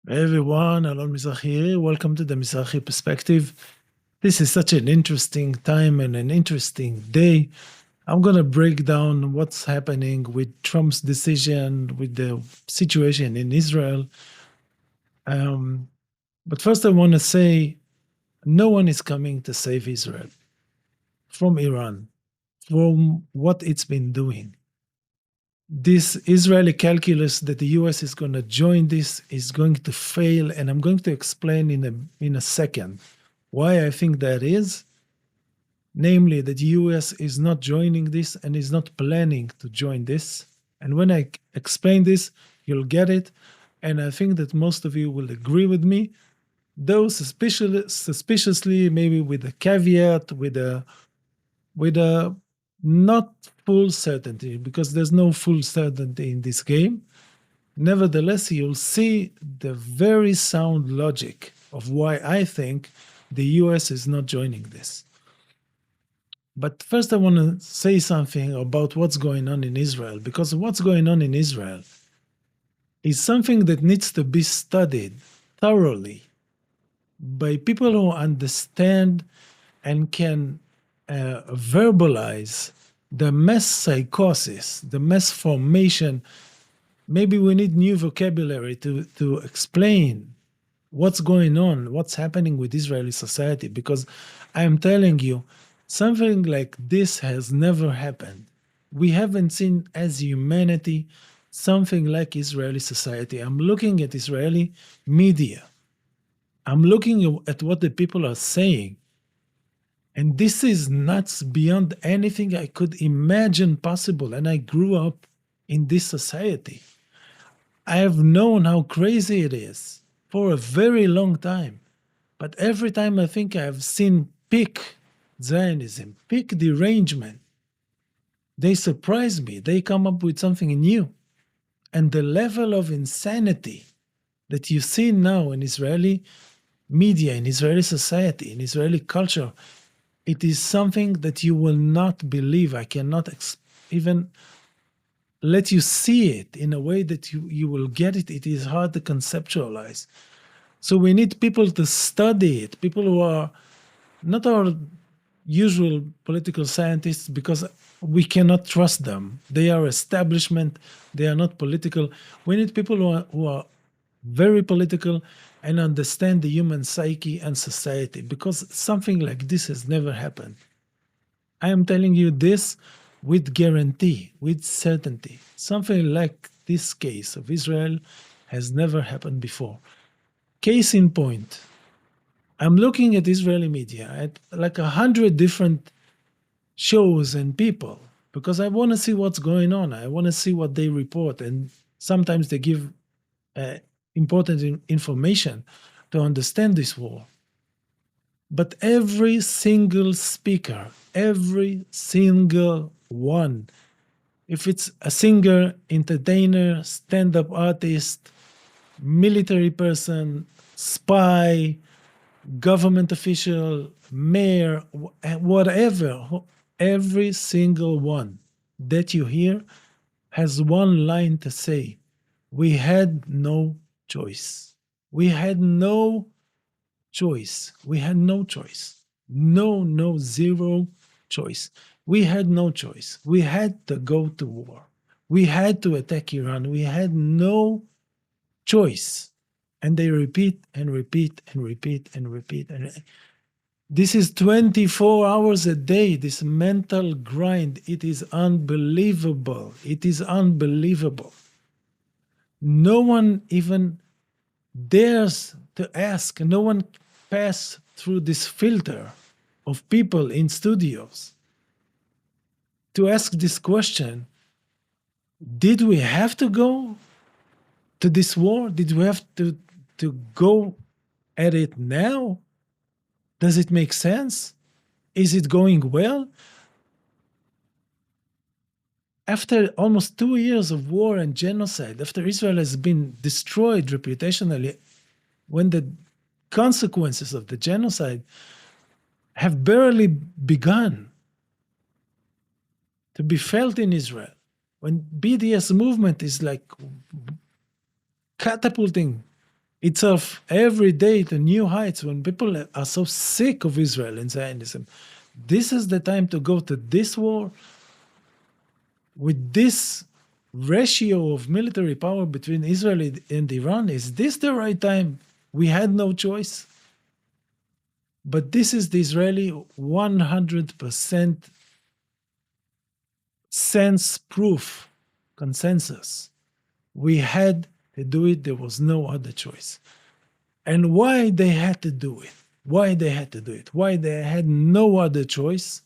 Hey everyone, Alon Mizrahi here. Welcome to the Mizrahi Perspective. This is such an interesting time and an interesting day. I'm going to break down what's happening with Trump's decision, with the situation in Israel. Um, but first, I want to say no one is coming to save Israel from Iran, from what it's been doing. This Israeli calculus that the US is going to join this is going to fail, and I'm going to explain in a second why I think that is. Namely, that the US is not joining this and is not planning to join this. And when I explain this, you'll get it. And I think that most of you will agree with me, though suspiciously, maybe with a caveat, with a not full certainty, because there's no full certainty in this game. Nevertheless, you'll see the very sound logic of why I think the US is not joining this. But first, I want to say something about what's going on in Israel, because what's going on in Israel is something that needs to be studied thoroughly by people who understand and can verbalize the mass psychosis, the mass formation. Maybe we need new vocabulary to explain what's going on, what's happening with Israeli society, because I am telling you, something like this has never happened. We haven't seen as humanity something like Israeli society. I'm looking at Israeli media. I'm looking at what the people are saying. And this is nuts beyond anything I could imagine possible. And I grew up in this society. I have known how crazy it is for a very long time. But every time I think I have seen peak Zionism, peak derangement, they surprise me. They come up with something new. And the level of insanity that you see now in Israeli media, in Israeli society, in Israeli culture, it is something that you will not believe. I cannot even let you see it in a way that you will get it. It is hard to conceptualize. So we need people to study it, people who are not our usual political scientists, because we cannot trust them. They are establishment, they are not political. We need people who are very political and understand the human psyche and society, because something like this has never happened. I am telling you this with guarantee, with certainty. Something like this case of Israel has never happened before. Case in point, I'm looking at Israeli media, at like 100 different shows and people, because I want to see what's going on. I want to see what they report. And sometimes they give uh, important information to understand this war. But every single speaker, every single one, if it's a singer, entertainer, stand up artist, military person, spy, government official, mayor, whatever, every single one that you hear has one line to say: we had no choice. We had no choice. We had no choice. No, no, zero choice. We had no choice. We had to go to war. We had to attack Iran. We had no choice. And they repeat and repeat and repeat and repeat. And this is 24 hours a day, this mental grind. It is unbelievable. It is unbelievable. No one even dares to ask, no one pass through this filter of people in studios to ask this question: did we have to go to this war? Did we have to go at it now? Does it make sense? Is it going well? After almost 2 years of war and genocide, after Israel has been destroyed reputationally, when the consequences of the genocide have barely begun to be felt in Israel, when BDS movement is like catapulting itself every day to new heights when people are so sick of Israel and Zionism. This is the time to go to this war with this ratio of military power between Israel and Iran. Is this the right time? We had no choice. But this is the Israeli 100% sense proof consensus. We had to do it. There was no other choice. And why they had to do it? Why they had to do it? Why they had no other choice?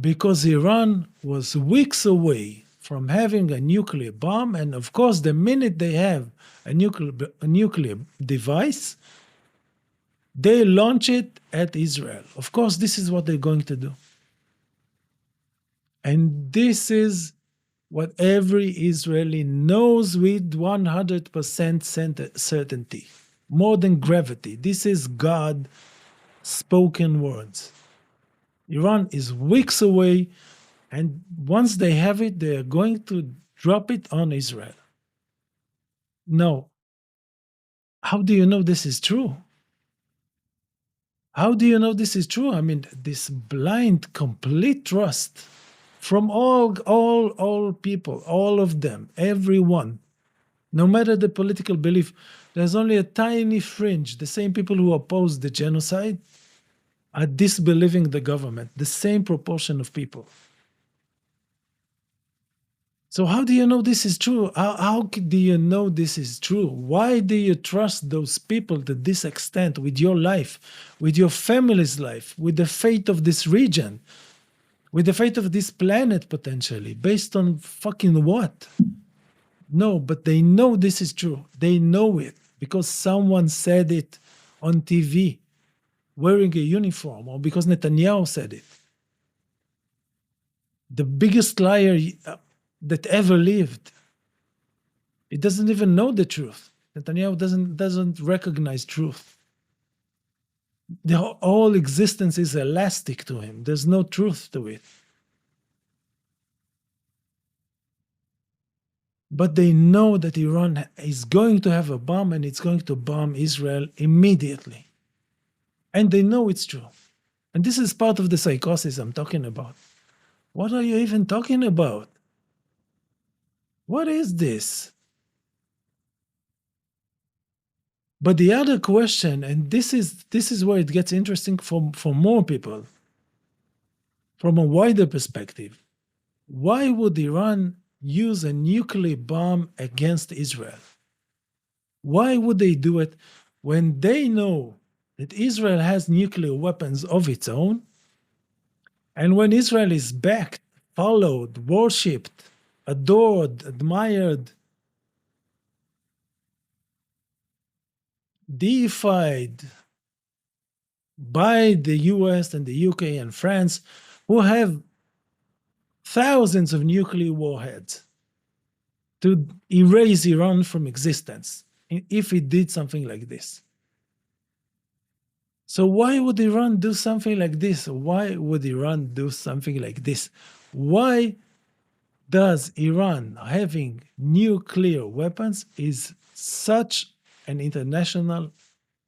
Because Iran was weeks away from having a nuclear bomb. And of course, the minute they have a nuclear device, they launch it at Israel. Of course, this is what they're going to do. And this is what every Israeli knows with 100% certainty, more than gravity. This is God spoken words. Iran is weeks away, and once they have it, they are going to drop it on Israel. No. How do you know this is true? How do you know this is true? I mean, this blind, complete trust from all people, all of them, everyone, no matter the political belief. There's only a tiny fringe. The same people who oppose the genocide are disbelieving the government, the same proportion of people. So how do you know this is true? How do you know this is true? Why do you trust those people to this extent with your life, with your family's life, with the fate of this region, with the fate of this planet potentially, based on fucking what? No, but they know this is true. They know it because someone said it on TV wearing a uniform, or because Netanyahu said it. The biggest liar that ever lived. He doesn't even know the truth. Netanyahu doesn't recognize truth. The whole existence is elastic to him. There's no truth to it. But they know that Iran is going to have a bomb, and it's going to bomb Israel immediately. And they know it's true. And this is part of the psychosis I'm talking about. What are you even talking about? What is this? But the other question, and this is where it gets interesting for more people, from a wider perspective, why would Iran use a nuclear bomb against Israel? Why would they do it when they know that Israel has nuclear weapons of its own? And when Israel is backed, followed, worshipped, adored, admired, deified by the US and the UK and France, who have thousands of nuclear warheads to erase Iran from existence if it did something like this. So why would Iran do something like this? Why would Iran do something like this? Why does Iran having nuclear weapons is such an international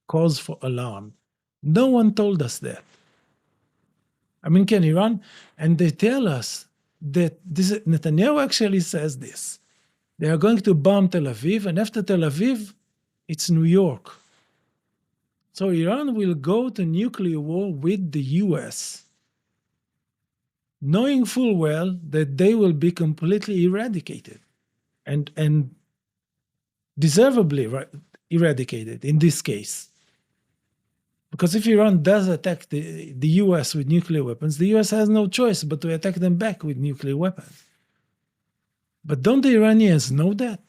cause for alarm? No one told us that. I mean, can Iran? And they tell us that Netanyahu actually says this. They are going to bomb Tel Aviv, and after Tel Aviv, it's New York. So Iran will go to nuclear war with the US, knowing full well that they will be completely eradicated and deservedly eradicated in this case. Because if Iran does attack the US with nuclear weapons, the US has no choice but to attack them back with nuclear weapons. But don't the Iranians know that?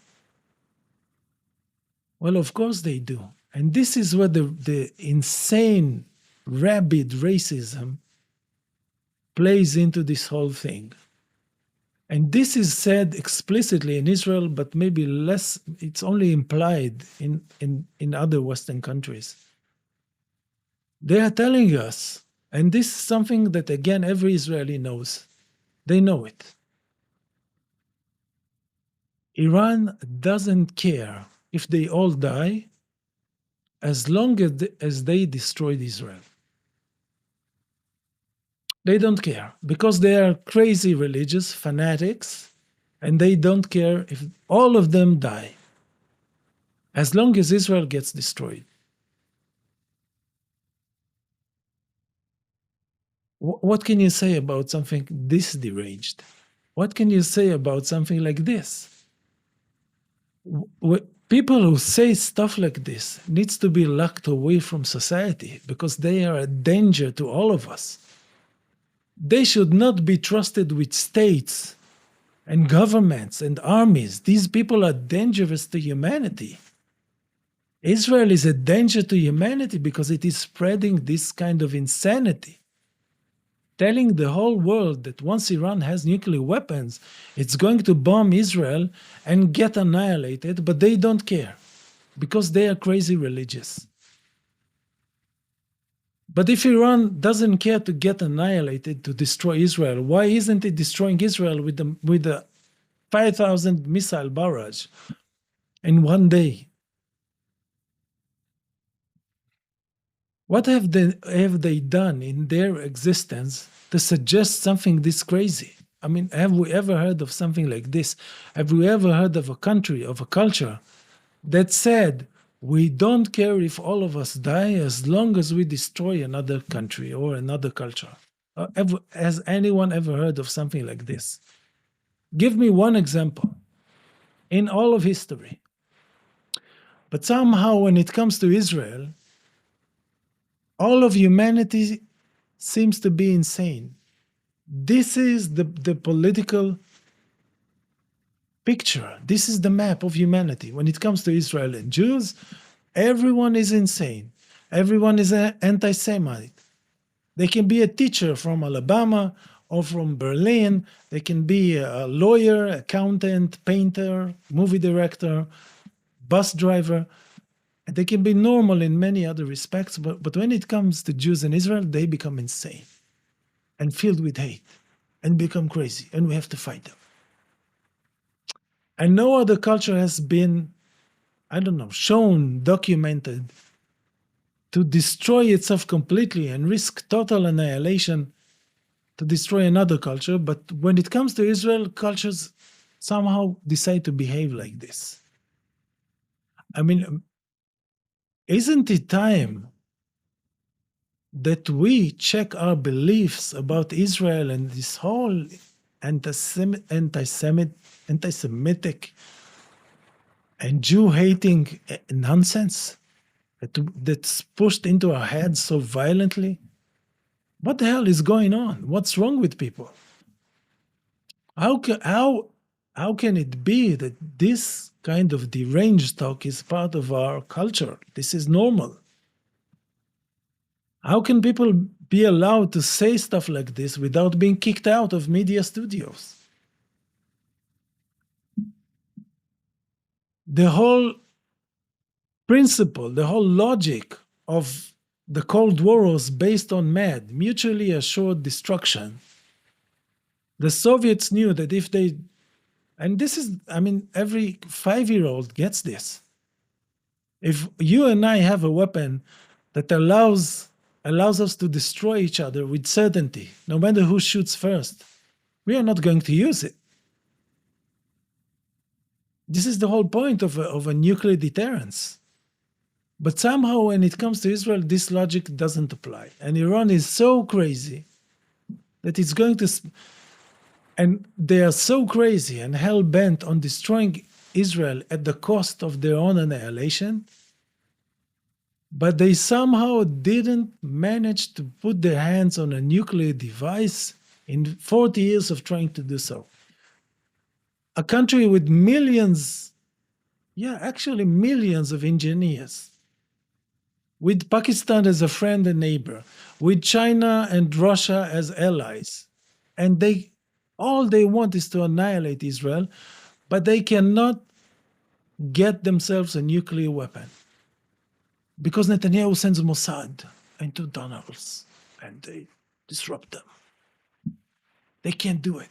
Well, of course they do. And this is where the insane, rabid racism plays into this whole thing. And this is said explicitly in Israel, but maybe less, it's only implied in other Western countries. They are telling us, and this is something that, again, every Israeli knows. They know it. Iran doesn't care if they all die as long as they destroyed Israel. They don't care because they are crazy religious fanatics and they don't care if all of them die as long as Israel gets destroyed. What can you say about something this deranged? What can you say about something like this? People who say stuff like this needs to be locked away from society because they are a danger to all of us. They should not be trusted with states and governments and armies. These people are dangerous to humanity. Israel is a danger to humanity because it is spreading this kind of insanity, telling the whole world that once Iran has nuclear weapons, it's going to bomb Israel and get annihilated, but they don't care because they are crazy religious. But if Iran doesn't care to get annihilated to destroy Israel, why isn't it destroying Israel with the 5,000 missile barrage in one day? What have they done in their existence to suggest something this crazy? I mean, have we ever heard of something like this? Have we ever heard of a country, of a culture that said, we don't care if all of us die as long as we destroy another country or another culture? Has anyone ever heard of something like this? Give me one example in all of history. But somehow, when it comes to Israel, all of humanity seems to be insane. This is the political picture. This is the map of humanity. When it comes to Israel and Jews, everyone is insane. Everyone is an anti-Semite. They can be a teacher from Alabama or from Berlin. They can be a lawyer, accountant, painter, movie director, bus driver. They can be normal in many other respects, but when it comes to Jews in Israel, they become insane and filled with hate and become crazy, and we have to fight them. And no other culture has been, I don't know, shown, documented to destroy itself completely and risk total annihilation to destroy another culture. But when it comes to Israel, cultures somehow decide to behave like this. I mean, isn't it time that we check our beliefs about Israel and this whole anti-Semitic and Jew-hating nonsense that's pushed into our heads so violently? What the hell is going on? What's wrong with people? How can it be that this kind of deranged talk is part of our culture? This is normal. How can people be allowed to say stuff like this without being kicked out of media studios? The whole principle, the whole logic of the Cold War was based on MAD, mutually assured destruction. The Soviets knew that if they, and this is, I mean, every 5-year-old gets this. If you and I have a weapon that allows us to destroy each other with certainty, no matter who shoots first, we are not going to use it. This is the whole point of a nuclear deterrence. But somehow when it comes to Israel, this logic doesn't apply. And Iran is so crazy that it's going to, and they are so crazy and hell-bent on destroying Israel at the cost of their own annihilation, but they somehow didn't manage to put their hands on a nuclear device in 40 years of trying to do so. A country with millions, actually millions of engineers, with Pakistan as a friend and neighbor, with China and Russia as allies, and all they want is to annihilate Israel, but they cannot get themselves a nuclear weapon. Because Netanyahu sends Mossad into tunnels and they disrupt them. They can't do it.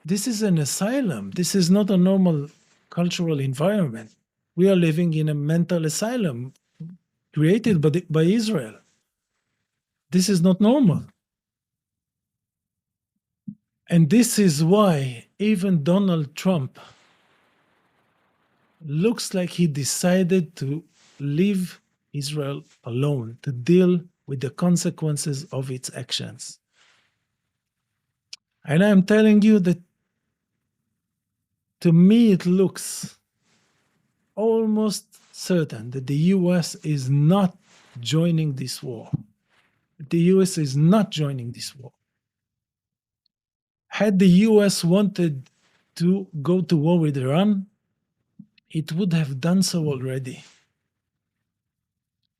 This is an asylum. This is not a normal cultural environment. We are living in a mental asylum created by Israel. This is not normal. And this is why even Donald Trump looks like he decided to leave Israel alone to deal with the consequences of its actions. And I'm telling you that to me it looks almost certain that the US is not joining this war. The US is not joining this war. Had the US wanted to go to war with Iran, it would have done so already.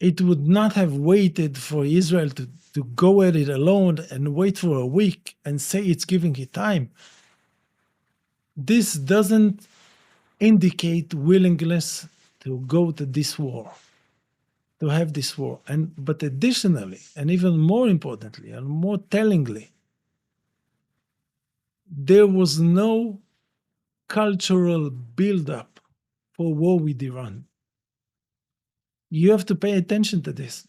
It would not have waited for Israel to go at it alone and wait for a week and say it's giving it time. This doesn't indicate willingness to go to this war, to have this war. But additionally, and even more importantly, and more tellingly, there was no cultural buildup for war with Iran. You have to pay attention to this.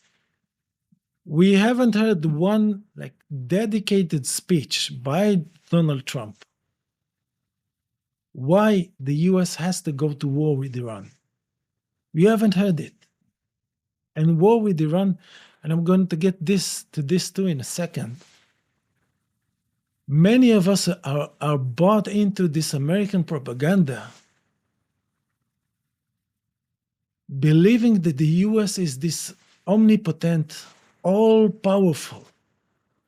We haven't heard one dedicated speech by Donald Trump why the US has to go to war with Iran. We haven't heard it. And war with Iran, and I'm going to get to this too in a second. Many of us are bought into this American propaganda, believing that the US is this omnipotent, all-powerful,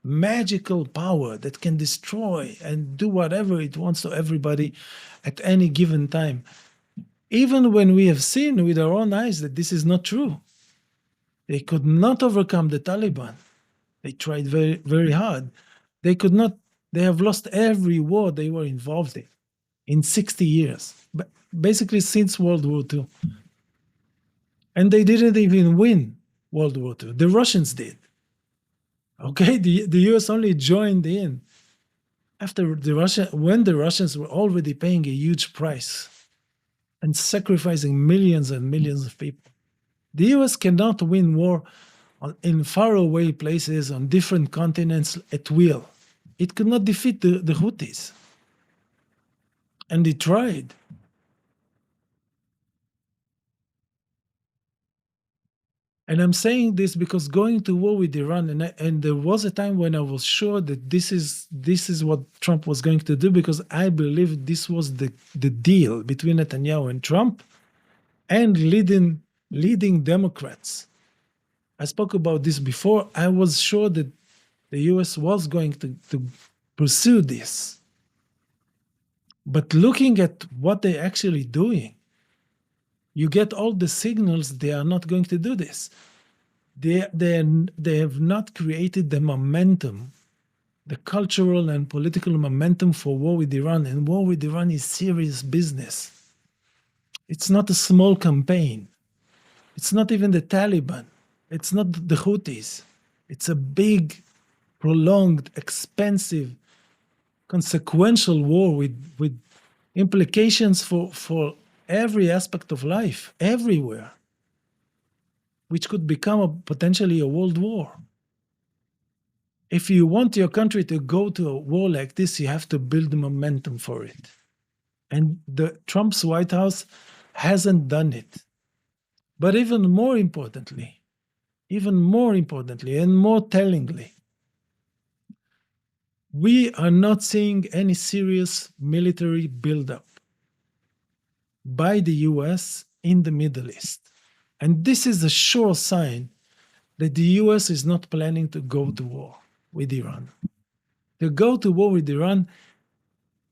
magical power that can destroy and do whatever it wants to everybody at any given time. Even when we have seen with our own eyes that this is not true. They could not overcome the Taliban. They tried very, very hard. They could not. They have lost every war they were involved in 60 years, basically since World War II. And they didn't even win World War II. The Russians did. Okay, the US only joined in after when the Russians were already paying a huge price and sacrificing millions and millions of people. The US cannot win war in faraway places on different continents at will. It could not defeat the Houthis. And it tried. And I'm saying this because going to war with Iran, and there was a time when I was sure that this is what Trump was going to do, because I believe this was the deal between Netanyahu and Trump and leading Democrats. I spoke about this before. I was sure that the US was going to pursue this. But looking at what they're actually doing, you get all the signals they are not going to do this. They have not created the momentum, the cultural and political momentum for war with Iran. And war with Iran is serious business. It's not a small campaign. It's not even the Taliban. It's not the Houthis. It's a big, prolonged, expensive, consequential war with implications for every aspect of life, everywhere, which could become potentially a world war. If you want your country to go to a war like this, you have to build momentum for it. And Trump's White House hasn't done it. But even more importantly, and more tellingly, we are not seeing any serious military buildup by the US in the Middle East. And this is a sure sign that the US is not planning to go to war with Iran. To go to war with Iran,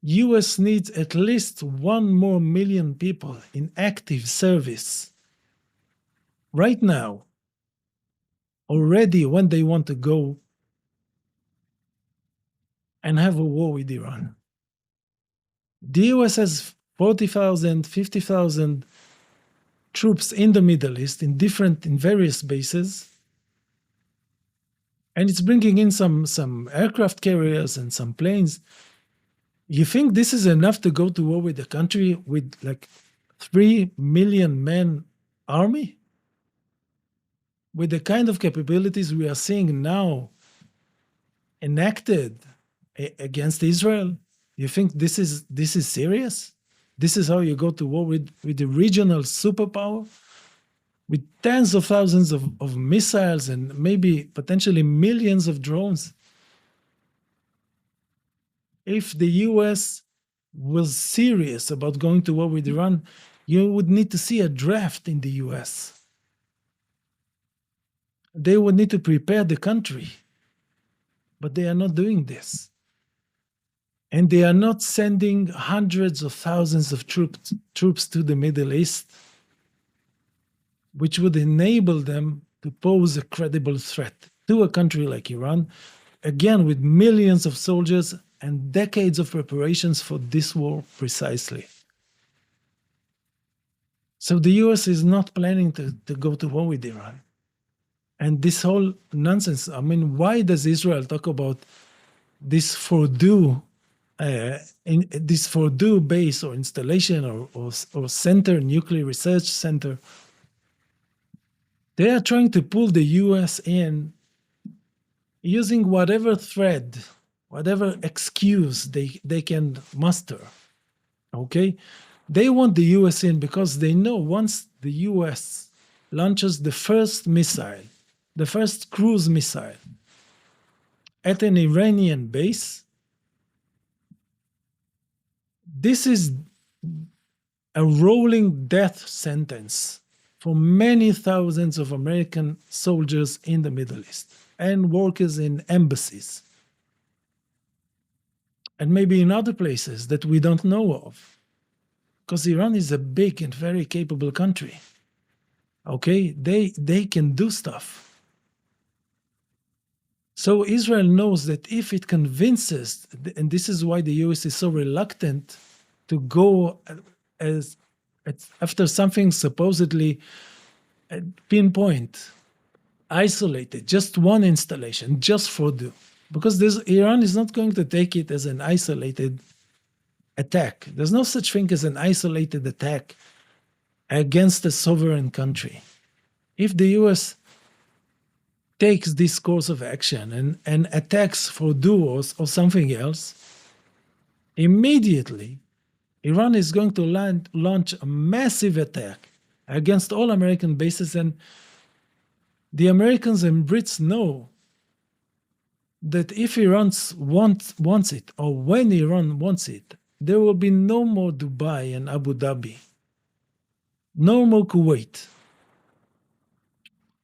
US needs at least 1 more million people in active service right now, already when they want to go and have a war with Iran. The US has 40,000, 50,000 troops in the Middle East in various bases. And it's bringing in some aircraft carriers and some planes. You think this is enough to go to war with a country with 3 million man army with the kind of capabilities we are seeing now enacted against Israel? You think this is serious? This is how you go to war with the regional superpower? With tens of thousands of missiles and maybe potentially millions of drones? If the US was serious about going to war with Iran, you would need to see a draft in the US. They would need to prepare the country, but they are not doing this. And they are not sending hundreds of thousands of troops to the Middle East, which would enable them to pose a credible threat to a country like Iran, again, with millions of soldiers and decades of preparations for this war precisely. So the US is not planning to go to war with Iran. And this whole nonsense, I mean, why does Israel talk about this Fordo base or installation or center, nuclear research center? They are trying to pull the US in using whatever thread, whatever excuse they can muster. Okay? They want the US in because they know once the US launches the first missile, the first cruise missile at an Iranian base, this is a rolling death sentence for many thousands of American soldiers in the Middle East and workers in embassies and maybe in other places that we don't know of, because Iran is a big and very capable country. Okay, they can do stuff. So Israel knows that if it convinces, and this is why the US is so reluctant to go after something supposedly pinpoint, isolated, just one installation, just for the, because Iran is not going to take it as an isolated attack. There's no such thing as an isolated attack against a sovereign country. If the US takes this course of action and attacks for duos or something else, immediately Iran is going to launch a massive attack against all American bases, and the Americans and Brits know that if Iran wants it, or when Iran wants it, there will be no more Dubai and Abu Dhabi, no more Kuwait,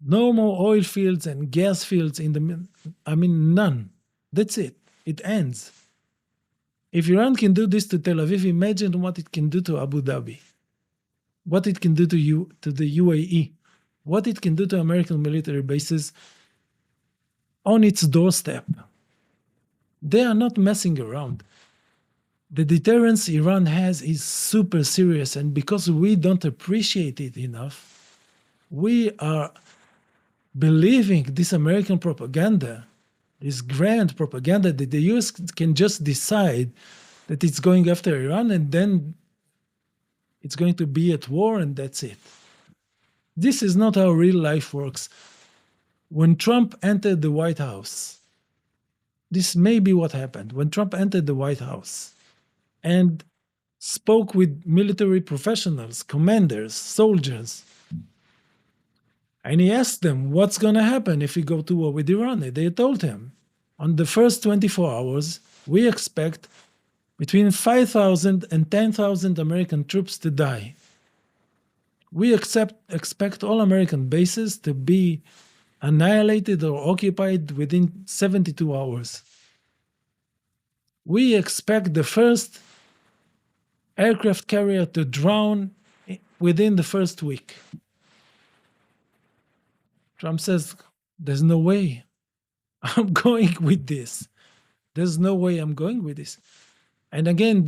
no more oil fields and gas fields none. That's it. It ends. If Iran can do this to Tel Aviv, imagine what it can do to Abu Dhabi, what it can do to the UAE, what it can do to American military bases on its doorstep. They are not messing around. The deterrence Iran has is super serious, and because we don't appreciate it enough, we are believing this American propaganda, this grand propaganda that the US can just decide that it's going after Iran and then it's going to be at war and that's it. This is not how real life works. When Trump entered the White House, this may be what happened. When Trump entered the White House and spoke with military professionals, commanders, soldiers, and he asked them, what's going to happen if we go to war with Iran? They told him, on the first 24 hours, we expect between 5,000 and 10,000 American troops to die. We expect all American bases to be annihilated or occupied within 72 hours. We expect the first aircraft carrier to drown within the first week. Trump says, there's no way I'm going with this. There's no way I'm going with this. And again,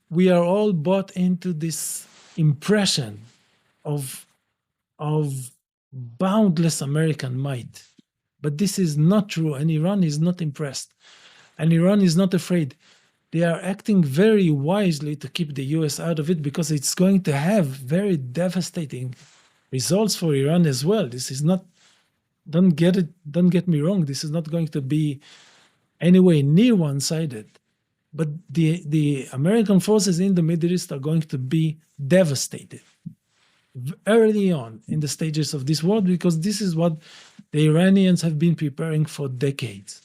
we are all bought into this impression of boundless American might. But this is not true, and Iran is not impressed. And Iran is not afraid. They are acting very wisely to keep the US out of it because it's going to have very devastating results for Iran as well. This is not, don't get me wrong, this is not going to be anywhere near one-sided. But the American forces in the Middle East are going to be devastated early on in the stages of this war because this is what the Iranians have been preparing for decades.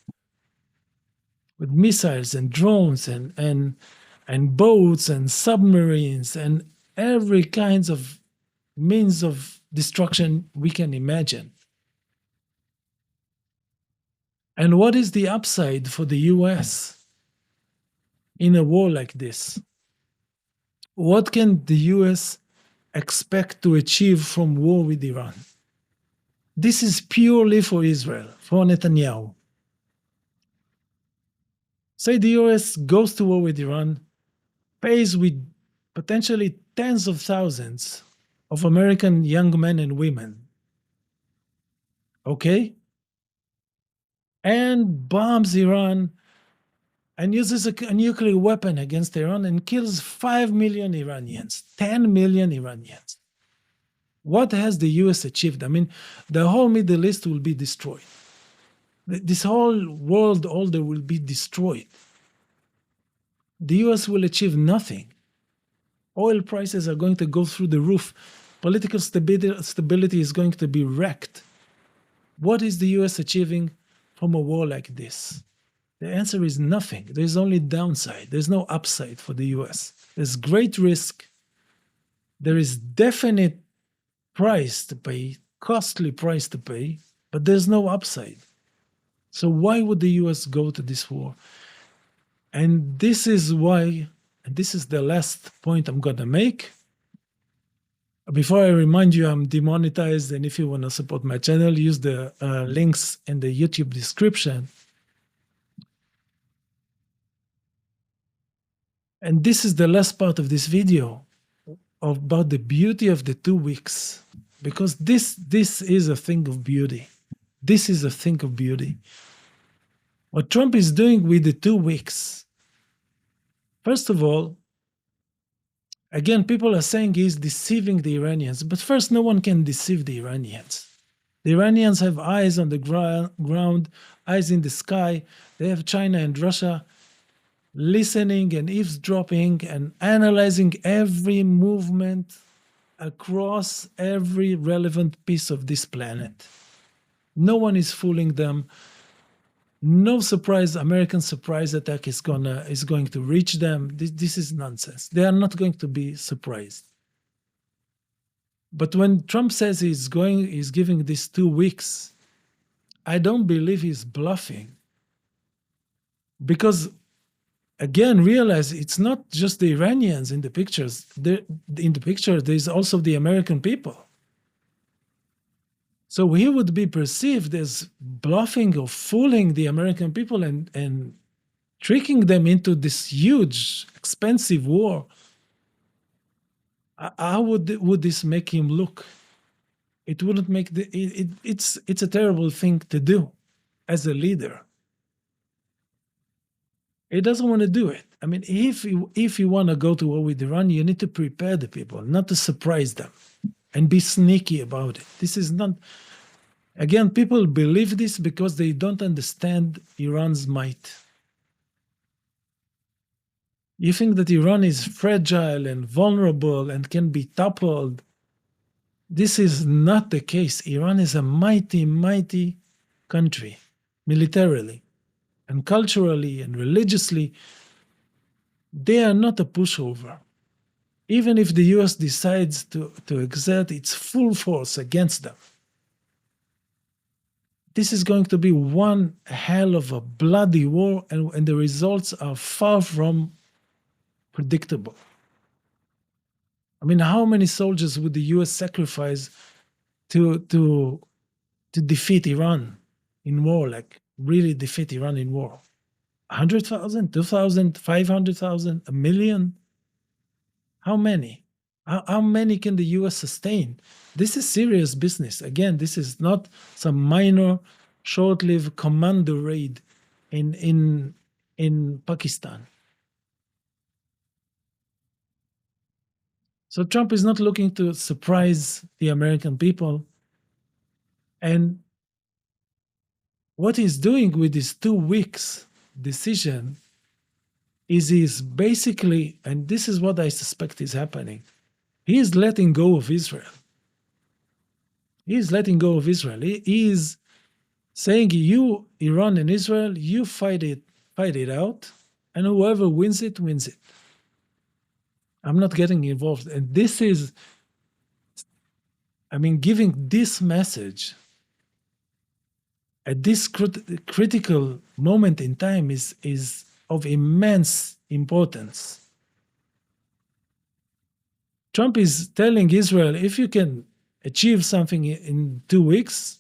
With missiles and drones and boats and submarines and every kinds of means of destruction we can imagine. And what is the upside for the US in a war like this? What can the US expect to achieve from war with Iran? This is purely for Israel, for Netanyahu. Say the US goes to war with Iran, pays with potentially tens of thousands of American young men and women, okay? And bombs Iran and uses a nuclear weapon against Iran and kills 5 million Iranians, 10 million Iranians. What has the US achieved? I mean, the whole Middle East will be destroyed. This whole world order will be destroyed. The US will achieve nothing. Oil prices are going to go through the roof. Political stability is going to be wrecked. What is the US achieving from a war like this? The answer is nothing. There's only downside. There's no upside for the US. There's great risk. There is definite price to pay, costly price to pay, but there's no upside. So why would the US go to this war? And this is why, and this is the last point I'm going to make. Before I remind you, I'm demonetized, and if you want to support my channel, use the links in the YouTube description. And this is the last part of this video about the beauty of the 2 weeks, because this is a thing of beauty. This is a thing of beauty. What Trump is doing with the 2 weeks, first of all, again, people are saying he's deceiving the Iranians, but first, no one can deceive the Iranians. The Iranians have eyes on the ground, eyes in the sky. They have China and Russia listening and eavesdropping and analyzing every movement across every relevant piece of this planet. No one is fooling them. No surprise, American surprise attack is going to reach them. This is nonsense. They are not going to be surprised. But when Trump says he's giving this 2 weeks, I don't believe he's bluffing. Because again, realize it's not just the Iranians in the pictures. In the picture, there's also the American people. So he would be perceived as bluffing or fooling the American people and tricking them into this huge, expensive war. How would this make him look? It wouldn't make it's a terrible thing to do as a leader. He doesn't want to do it. I mean, if you want to go to war with Iran, you need to prepare the people, not to surprise them and be sneaky about it. This is not, again, people believe this because they don't understand Iran's might. You think that Iran is fragile and vulnerable and can be toppled. This is not the case. Iran is a mighty, mighty country, militarily and culturally and religiously. They are not a pushover. Even if the US decides to exert its full force against them, this is going to be one hell of a bloody war, and the results are far from predictable. I mean, how many soldiers would the US sacrifice to defeat Iran in war, like really defeat Iran in war? 100,000, 2,000, 500,000, a million? How many? How many can the US sustain? This is serious business. Again, this is not some minor, short-lived commando raid in Pakistan. So Trump is not looking to surprise the American people. And what he's doing with this 2 weeks decision is he's basically, and this is what I suspect is happening, he is letting go of Israel. He is letting go of Israel. He is saying, you, Iran and Israel, you fight it out, and whoever wins it, wins it. I'm not getting involved. And this is, I mean, giving this message at this critical moment in time is of immense importance. Trump is telling Israel, if you can achieve something in 2 weeks,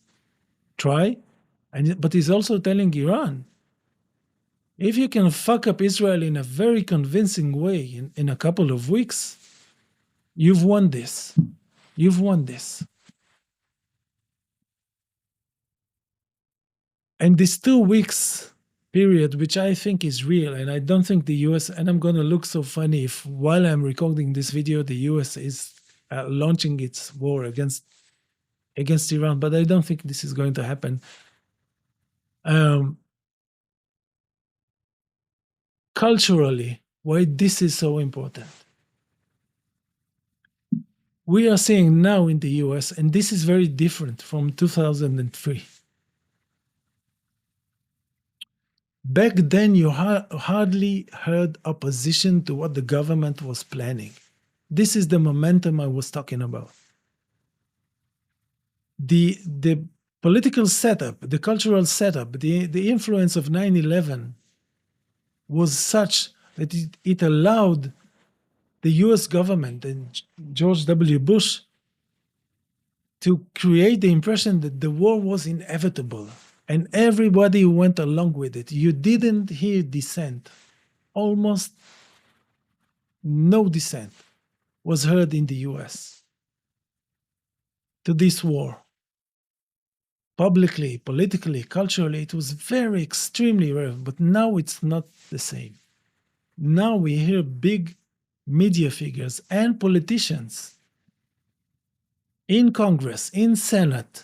try. But he's also telling Iran, if you can fuck up Israel in a very convincing way in a couple of weeks, you've won this. You've won this. And this 2 weeks period, which I think is real, and I don't think the US, and I'm going to look so funny if while I'm recording this video, the US is launching its war against Iran, but I don't think this is going to happen. Culturally, why this is so important. We are seeing now in the US, and this is very different from 2003. Back then, you hardly heard opposition to what the government was planning. This is the momentum I was talking about. The political setup, the cultural setup, the influence of 9/11 was such that it allowed the US government and George W. Bush to create the impression that the war was inevitable, and everybody went along with it. You didn't hear dissent. Almost no dissent was heard in the US to this war. Publicly, politically, culturally, it was very extremely rare, but now it's not the same. Now we hear big media figures and politicians in Congress, in Senate,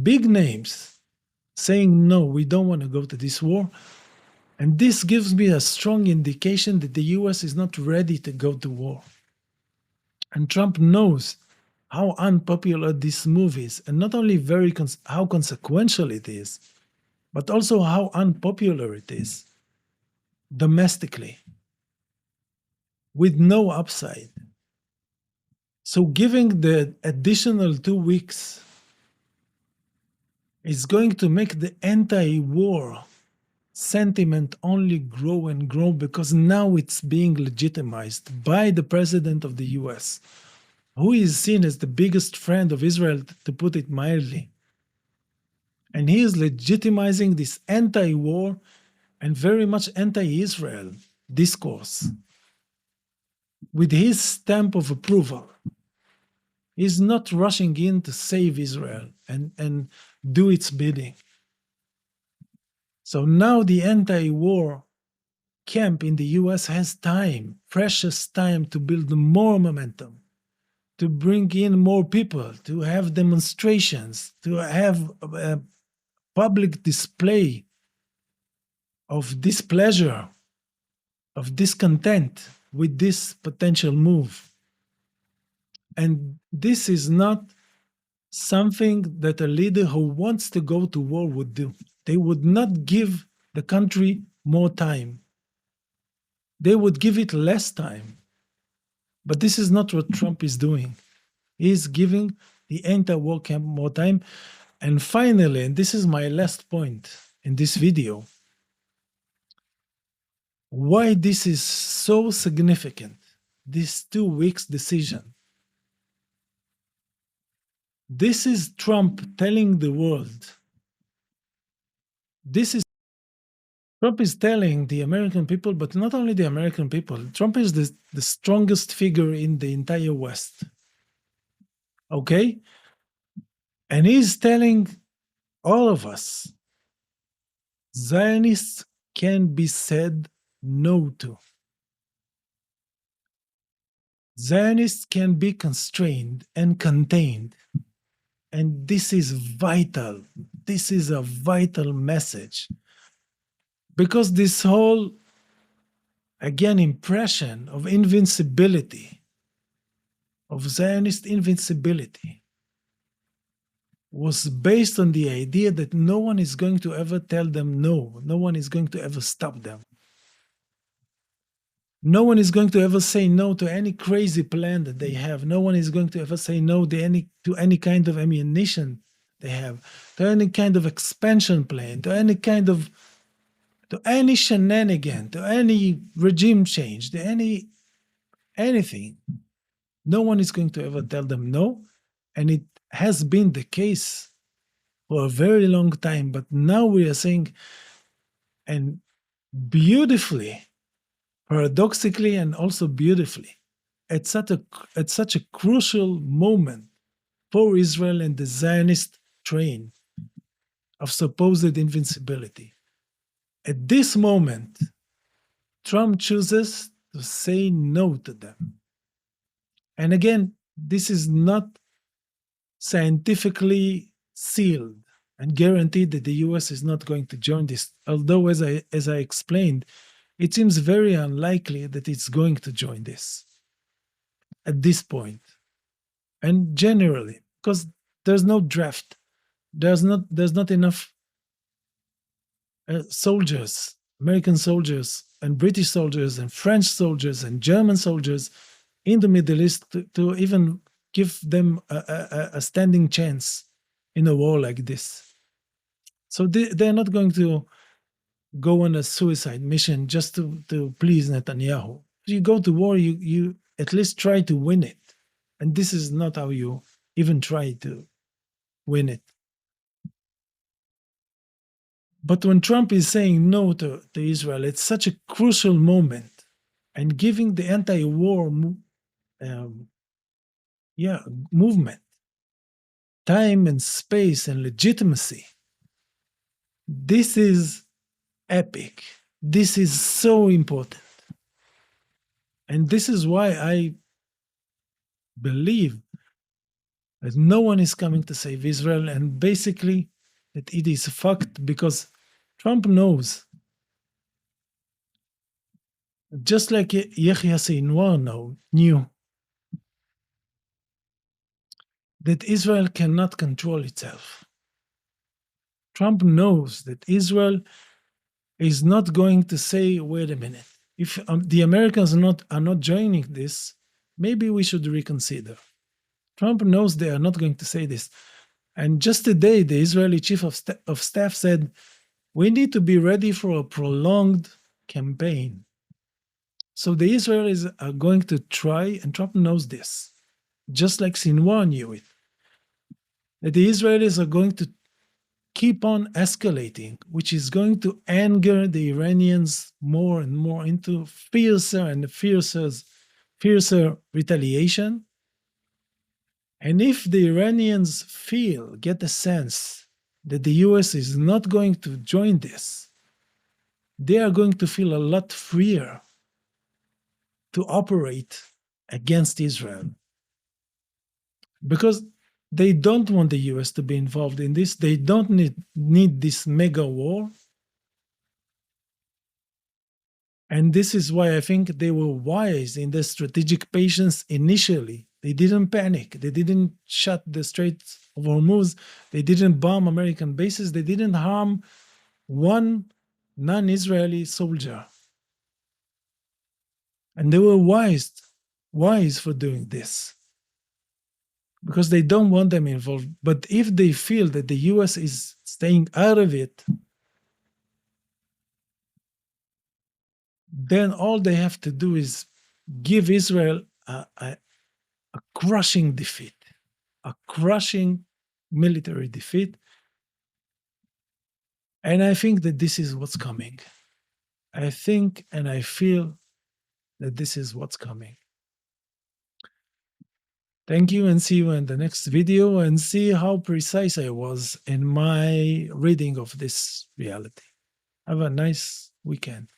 big names saying, no, we don't want to go to this war. And this gives me a strong indication that the US is not ready to go to war. And Trump knows how unpopular this move is, and not only how consequential it is, but also how unpopular it is domestically, with no upside. So giving the additional 2 weeks is going to make the anti-war sentiment only grow and grow, because now it's being legitimized by the president of the US, who is seen as the biggest friend of Israel, to put it mildly. And he is legitimizing this anti-war and very much anti-Israel discourse with his stamp of approval. He's not rushing in to save Israel and do its bidding. So now the anti-war camp in the US has time, precious time, to build more momentum, to bring in more people, to have demonstrations, to have a public display of displeasure, of discontent with this potential move. And this is not something that a leader who wants to go to war would do. They would not give the country more time. They would give it less time. But this is not what Trump is doing. He is giving the anti-war camp more time. And finally, and this is my last point in this video, why this is so significant, this 2 weeks decision. This is Trump telling the world. Trump is telling the American people, but not only the American people. Trump is the strongest figure in the entire West. Okay? And he's telling all of us, Zionists can be said no to. Zionists can be constrained and contained. And this is vital. This is a vital message. Because this whole, again, impression of invincibility, of Zionist invincibility, was based on the idea that no one is going to ever tell them no. No one is going to ever stop them. No one is going to ever say no to any crazy plan that they have. No one is going to ever say no to any kind of ammunition they have, to any kind of expansion plan, to any shenanigan, to any regime change, to anything. No one is going to ever tell them no. And it has been the case for a very long time. But now we are saying, and beautifully, paradoxically and also beautifully, at such a crucial moment for Israel and the Zionist train of supposed invincibility. At this moment, Trump chooses to say no to them. And again, this is not scientifically sealed and guaranteed that the US is not going to join this. Although, as I explained, it seems very unlikely that it's going to join this at this point. And generally, because there's no draft, there's not enough soldiers, American soldiers and British soldiers and French soldiers and German soldiers in the Middle East to even give them a standing chance in a war like this. So they're not going to go on a suicide mission just to please Netanyahu. If you go to war, you at least try to win it. And this is not how you even try to win it. But when Trump is saying no to Israel, it's such a crucial moment, and giving the anti-war movement time and space and legitimacy. This is epic. This is so important. And this is why I believe that no one is coming to save Israel, and basically that it is fucked because Trump knows, just like Yahya Sinwar knew, that Israel cannot control itself. Trump knows that Israel is not going to say, wait a minute, if the Americans are not joining this, maybe we should reconsider. Trump knows they are not going to say this. And just today, the Israeli chief of staff said, we need to be ready for a prolonged campaign. So the Israelis are going to try, and Trump knows this, just like Sinwar knew it, that the Israelis are going to keep on escalating, which is going to anger the Iranians more and more into fiercer and fiercer retaliation. And if the Iranians get a sense that the US is not going to join this, they are going to feel a lot freer to operate against Israel. Because they don't want the US to be involved in this. They don't need this mega war. And this is why I think they were wise in their strategic patience initially. They didn't panic. They didn't shut the Strait of Hormuz. They didn't bomb American bases. They didn't harm one non-Israeli soldier. And they were wise for doing this, because they don't want them involved. But if they feel that the US is staying out of it, then all they have to do is give Israel a crushing defeat, a crushing military defeat. And I think that this is what's coming. I think and I feel that this is what's coming. Thank you, and see you in the next video, and see how precise I was in my reading of this reality. Have a nice weekend.